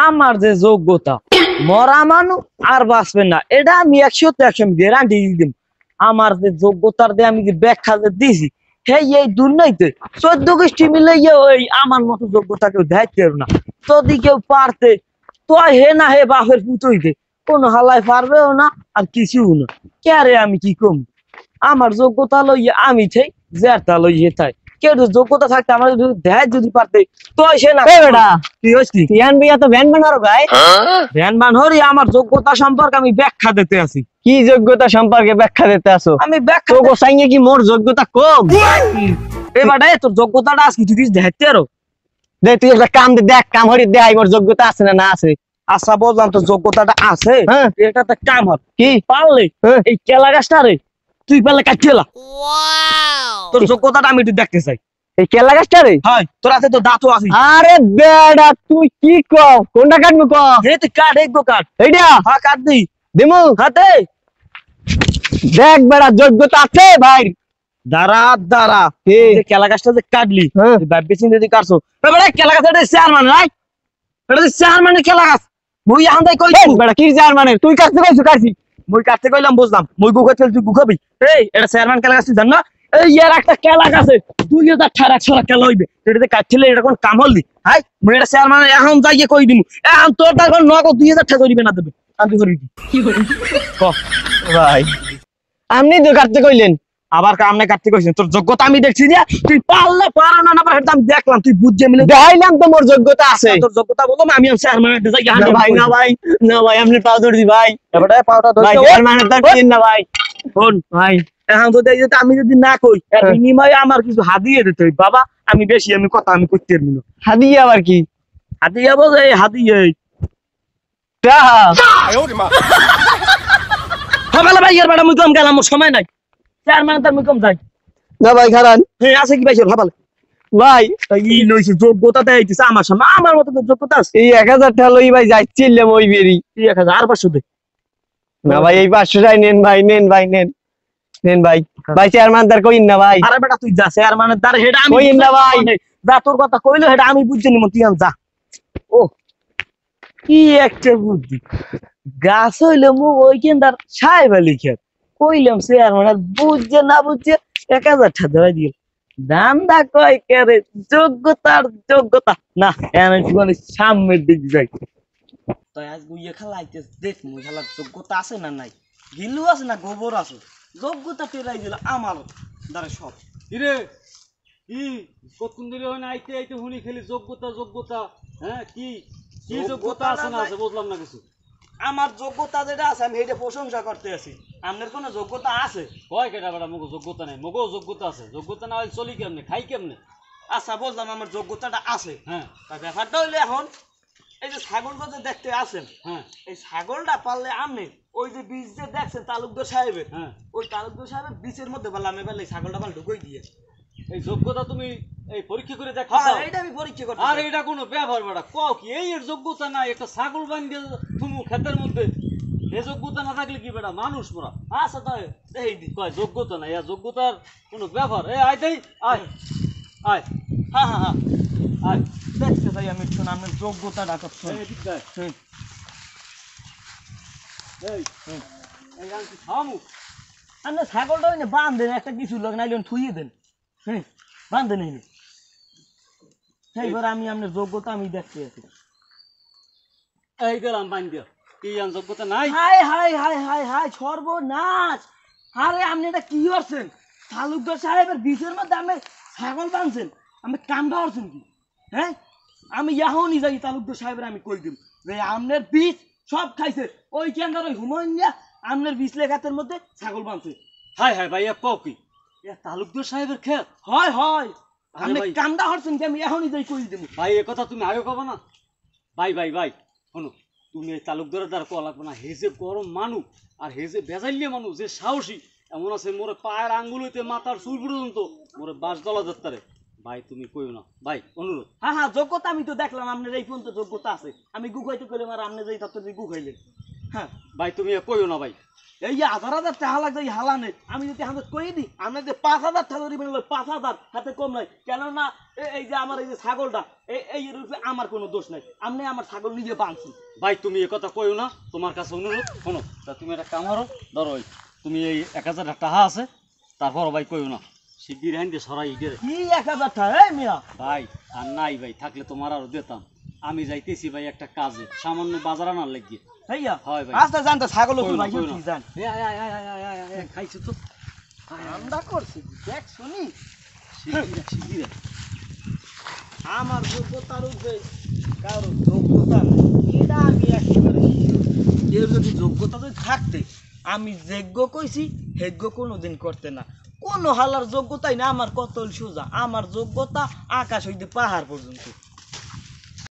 আমার যে যোগ্যতা মরা মানুষ আর বাঁচবেন না, এটা আমি 100% গ্যারান্টি দিই। আমার যে যোগ্যতার দিয়ে আমি যে ব্যাখ্যা যে দিছি, এই দুর্নীতি 14 গোষ্ঠী মিলে ওই আমার মতো যোগ্যতা কেউ দেখতে পারবে না। যদি কেউ পারতে তো হে না হে বাপের পুতই দে, কোনো হালাই পারবেও না আর কিছুও না। কে রে আমি কি কম, আমার যোগ্যতা লইয়া আমি থাই, যেটা লইয়ে থাই। কেউ যোগ্যতা থাকতে আমার দেয় যদি পারতে তো সে না। কি হইছি তো ভ্যান বানারো ভাই, ভ্যান বান হরি আমার যোগ্যতা সম্পর্কে আমি ব্যাখ্যা দিতে আছি। কি যোগ্যতা সম্পর্কে ব্যাখ্যা দিতে আসো? আমি ব্যাখ্যা তো গোসাইয়ে কি মোর যোগ্যতা কম? এবারে তোর যোগ্যতাটা আজকে তুই দেখতে আরো দে, তুই একটা কাম দে, দেখ কাম হরি দেখ মোর যোগ্যতা আছে না না আছে। আচ্ছা বললাম তো যোগ্যতাটা আছে, এটা তো কাম হর কি পারলে এই কেলা গাছটা রে তুই পারলে কাটিয়েলা। তোর যোগ্যতাটা আমি একটু দেখতে চাই। এই কেলা গাছটা রে? হয় তোর হাতে তো দাঁতও আছে। আরে বেড়া তুই কি কও, কোনটা কাটবো ক? হে তুই কাট, একগো কাট। এইটা হ্যাঁ কাট দি দেমু হাতে। দেখ বেড়া যোগ্যতা আছে ভাই। দাঁড়া দাঁড়া, কেলা গাছটা যে কাটলি ভাববে চিন্তা দিয়ে কাটছো। এবারে কেলা গাছটা চেয়ারম্যান রাই, এটা চেয়ারম্যানের কেলা গাছ। মুই এখন তাই কই বেড়া কি চেয়ারম্যান? তুই কাটতে কইছো কাটছি, মুই কাটতে কইলাম বুঝলাম। মুই গুখা তেল তুই গুখাবি। এই এটা চেয়ারম্যান কেলা গাছ, তুই জান না? এই ইয়ার একটা কেলা গাছে 2018 কেলা হইবে, এটাতে কাটছিলে এটা কোন কাম হলদি? হাই মুই এটা চেয়ারম্যান এখন যাইয়ে কই দিমু, এখন তোর তার কোন নগদ 2000 টাকা করিবে না দেবে। আমি করি কি ক ভাই আপনি তো কাটতে কইলেন, আবার কামনে কাটতে কইছেন। তোর যোগ্যতা আমি দেখছি যে তুই পারলে পারো না, না পারো আমি দেখলাম, তুই বুঝে মিলে দেখাইলাম তো মোর যোগ্যতা আছে। তোর যোগ্যতা বললাম আমি চেয়ারম্যানের যাই। না ভাই না ভাই না ভাই, আপনি পাও ধরছি ভাই। এবারে পাওটা ধরছি ভাই চেয়ারম্যানের তো দিন না ভাই। শোন ভাই এখন যদি এই যে আমি যদি না কই এর বিনিময়ে আমার কিছু হাদিয়ে দিতে হইবে। বাবা আমি বেশি আমি কথা আমি করতে পারবি না। হাদিয়া আবার কি? হাদিয়া বলে এই হাদিয়ে টাকা সকালে ভাই এর বেটা মুই কম গেলাম, আমার সময় নাই। চেয়ারম্যান তার মুই কম যাই না ভাই খারান। হ্যাঁ আছে কি ভাই সকালে ভাই ই লইছে যোগ্যতা দেইতেছে আমার সামনে, আমার মতো তো যোগ্যতা আছে। এই 1000 টাকা লই ভাই যাইছিলাম ওই বেরি। 1000 আর 500 দে না ভাই এই 500 টাই নেন ভাই, নেন ভাই নেন নেন ভাই। ভাই চেয়ারম্যান দার কইন না ভাই। আরে বেটা তুই যা, চেয়ারম্যানের দ্বারা হেডা আমি কইন না ভাই। যা তোর কথা কইলো হেডা আমি বুঝতে নিব, তুই যা। ও কি একটা বুদ্ধি, গাছ হইলে মু ওই কেন্দার সাহেব আলী খেত কইলাম চেয়ারম্যানের বুঝছে না বুঝছে 1000 টাকা ধরে দিল। দান্দা কয় কেরে যোগ্যতার যোগ্যতা না, মানে সামনের দিক যাই। তাই আজ গুইয়ে খেলাইতে দেখ মুই খেলার যোগ্যতা আছে না নাই, গিলু আছে না গোবর আছে, যোগ্যতা টেরাই দিল আমার দ্বারা সব। কিরে কি কতক্ষণ ধরে হয় না আইতে আইতে হুনি খেলি যোগ্যতা যোগ্যতা? হ্যাঁ কি কি যোগ্যতা আছে না আছে বুঝলাম না কিছু। আমার যোগ্যতা যেটা আছে আমি এটা প্রশংসা করতে আছি। আপনার কোনো যোগ্যতা আছে? কয় কেটা বেটা মগো যোগ্যতা নাই, মগো যোগ্যতা আছে। যোগ্যতা না হলে চলি কেমনে, খাই কেমনে? আচ্ছা বললাম আমার যোগ্যতাটা আছে। হ্যাঁ তার ব্যাপারটা হইলে এখন এই যে ছাগলটা যে দেখতে আসেন, হ্যাঁ এই ছাগলটা পারলে আপনি ওই যে বীজ যে দেখছেন তালুকদার সাহেবের, হ্যাঁ ওই তালুকদার সাহেবের বীজের মধ্যে বললাম এবার এই ছাগলটা পাল ঢুকই দিয়ে। এই যোগ্যতা তুমি এই পরীক্ষা করে দেখো। হ্যাঁ এইটা আমি পরীক্ষা করতে। আর এটা কোনো ব্যাপার বেটা কও কি এই এর যোগ্যতা নাই? একটা ছাগল বান্ধে তুমি ক্ষেতের মধ্যে, এ যোগ্যতা না থাকলে কি বেটা মানুষ মোরা? আচ্ছা তাই দেখি দি কয় যোগ্যতা নাই, আর যোগ্যতার কোনো ব্যাপার? এ আয় দেই আয় আয় হ্যাঁ হ্যাঁ হ্যাঁ আয় দেখতে চাই আমি একটু আপনার যোগ্যতাটা করছেন। এই দিক দেখ এই এই আনছি থামু। আপনি ছাগলটা ওই বান্ধেন একটা কিছু লোক নাইলে থুইয়ে দেন, হ্যাঁ বান্ধে নেই। সেইবার আমি আপনার যোগ্যতা আমি দেখতে আছি। এই গেলাম বান্ধিয়া, কি আন যোগ্যতা নাই? High high high high high সর্বনাশ! আরে আপনি এটা কি করছেন? তালুকদার সাহেবের বীজের মধ্যে আমি ছাগল বাঁধছেন, আমি কামটা করছেন কি? হ্যাঁ আমি এখনই যাই তালুকদার সাহেবের আমি কই দিব যে আপনার বীজ সব খাইছে, ওই কেন্দ্র ওই হুমায়ুন দিয়া আপনার বীজ লেখাতের মধ্যে ছাগল বাঁধছে। হাই হাই ভাই কও কি তালুকদার সাহেবের খেত? হয় হয় আপনি ভাই। কামটা করছেন কি? আমি এখনই যাই কই দিব। ভাই এ কথা তুমি আগে কবা না? ভাই ভাই ভাই শোনো, তুমি এই তালুকদারের দ্বারা কোয়া লাগবে না। হে যে গরম মানুষ আর হে যে বেজাইলিয়া মানুষ, যে সাহসী এমন আছে মোরে পায়ের আঙ্গুল হইতে মাথার চুল পর্যন্ত মোরে বাস দলা যাত্তারে। ভাই তুমি কইও না ভাই, অনুরোধ। হ্যাঁ হ্যাঁ যোগ্যতা আমি তো দেখলাম আপনার এই পর্যন্ত যোগ্যতা আছে। আমি গুখাইতে করলাম আর আপনি যাই তত গু খাইলেন। হ্যাঁ ভাই তুমি কইও না ভাই। এই যে 1000 টাকা লাগবে এই হালা নেই, আমি যদি হাতে কই দিই আমরা যে 5000 টাকা দিবেন 5000 হাতে কম নাই, কেননা এই যে আমার এই যে ছাগলটা এই রূপে আমার কোনো দোষ নাই, আপনি আমার ছাগল নিজে বাঁধছেন। ভাই তুমি এ কথা কইও না, তোমার কাছে অনুরোধ। শোনো, তা তুমি একটা কাম করো, ধরো ওই তুমি এই 1000 টাকা আছে, তারপর ভাই কইও না, শিগগির হাইন দিয়ে সরাই ইটের। কি 1000 টাকা এই মিয়া? ভাই আর নাই ভাই, থাকলে তোমার আরো দিতাম। আমি যাইতেছি ভাই একটা কাজে, সামান্য বাজার আনার লাগিয়ে। ভাইয়া হয় ভাই। আস্তে জানতো ছাগল কইও না, ভাই কইও না। কি জান এ আয় আয় আয় আয় আয় আয়, খাইছো তো? আমরা করছি দেখ শুনি শিগগির আমার যোগ্যতার উপরে কারো যোগ্যতা নেই, এটা আমি একেবারে sure। এর যদি যোগ্যতা যদি থাকতে আমি যোগ্য কইছি হেগ্য কোনোদিন করতে না, কোনো হালার যোগ্যতাই না আমার, কত সোজা আমার যোগ্যতা আকাশ হইতে পাহাড় পর্যন্ত।